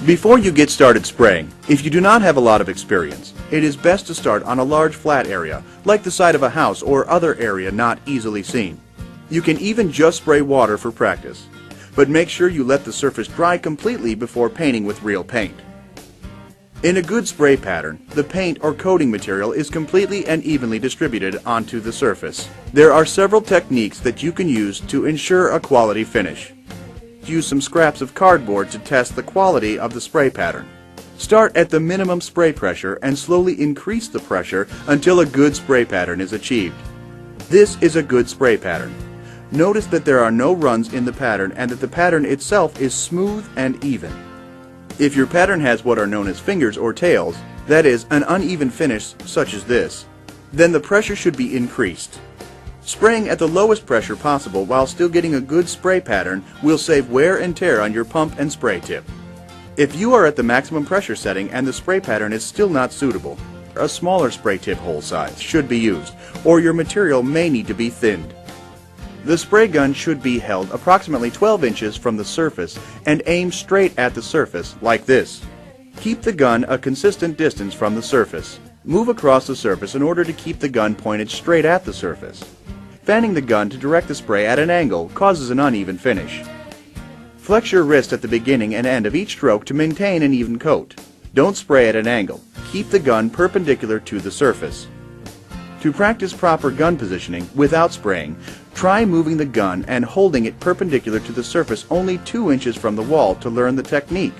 Before you get started spraying, if you do not have a lot of experience, it is best to start on a large flat area, like the side of a house or other area not easily seen. You can even just spray water for practice, but make sure you let the surface dry completely before painting with real paint. In a good spray pattern, the paint or coating material is completely and evenly distributed onto the surface. There are several techniques that you can use to ensure a quality finish. Use some scraps of cardboard to test the quality of the spray pattern. Start at the minimum spray pressure and slowly increase the pressure until a good spray pattern is achieved. This is a good spray pattern. Notice that there are no runs in the pattern and that the pattern itself is smooth and even. If your pattern has what are known as fingers or tails, that is, an uneven finish such as this, then the pressure should be increased. Spraying at the lowest pressure possible while still getting a good spray pattern will save wear and tear on your pump and spray tip. If you are at the maximum pressure setting and the spray pattern is still not suitable, a smaller spray tip hole size should be used, or your material may need to be thinned. The spray gun should be held approximately 12 inches from the surface and aim straight at the surface, like this. Keep the gun a consistent distance from the surface. Move across the surface in order to keep the gun pointed straight at the surface. Fanning the gun to direct the spray at an angle causes an uneven finish. Flex your wrist at the beginning and end of each stroke to maintain an even coat. Don't spray at an angle. Keep the gun perpendicular to the surface. To practice proper gun positioning without spraying, try moving the gun and holding it perpendicular to the surface only 2 inches from the wall to learn the technique.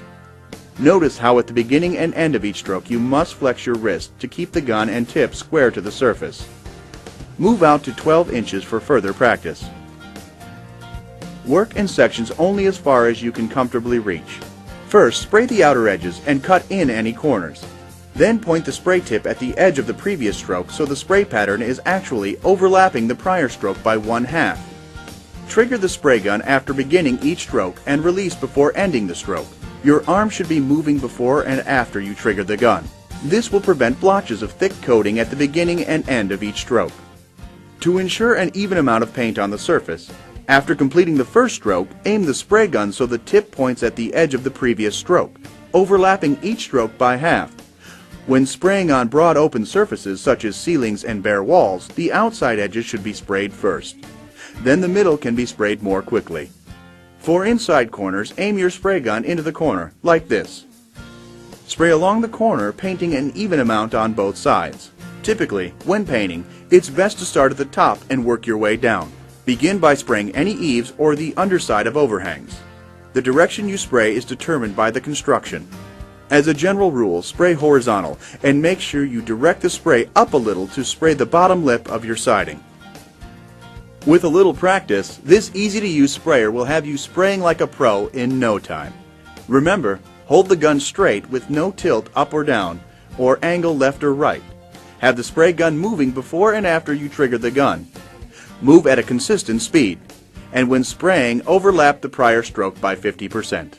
Notice how at the beginning and end of each stroke you must flex your wrist to keep the gun and tip square to the surface. Move out to 12 inches for further practice. Work in sections only as far as you can comfortably reach. First, spray the outer edges and cut in any corners. Then point the spray tip at the edge of the previous stroke so the spray pattern is actually overlapping the prior stroke by 1/2. Trigger the spray gun after beginning each stroke and release before ending the stroke. Your arm should be moving before and after you trigger the gun. This will prevent blotches of thick coating at the beginning and end of each stroke. To ensure an even amount of paint on the surface, after completing the first stroke, aim the spray gun so the tip points at the edge of the previous stroke, overlapping each stroke by 1/2. When spraying on broad open surfaces such as ceilings and bare walls, the outside edges should be sprayed first. Then the middle can be sprayed more quickly. For inside corners, aim your spray gun into the corner, like this. Spray along the corner, painting an even amount on both sides. Typically, when painting, it's best to start at the top and work your way down. Begin by spraying any eaves or the underside of overhangs. The direction you spray is determined by the construction. As a general rule, spray horizontal and make sure you direct the spray up a little to spray the bottom lip of your siding. With a little practice, this easy-to-use sprayer will have you spraying like a pro in no time. Remember, hold the gun straight with no tilt up or down, or angle left or right. Have the spray gun moving before and after you trigger the gun. Move at a consistent speed, and when spraying, overlap the prior stroke by 50%.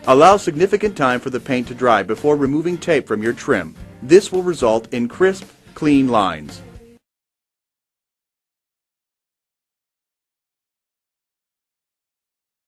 Allow significant time for the paint to dry before removing tape from your trim. This will result in crisp, clean lines.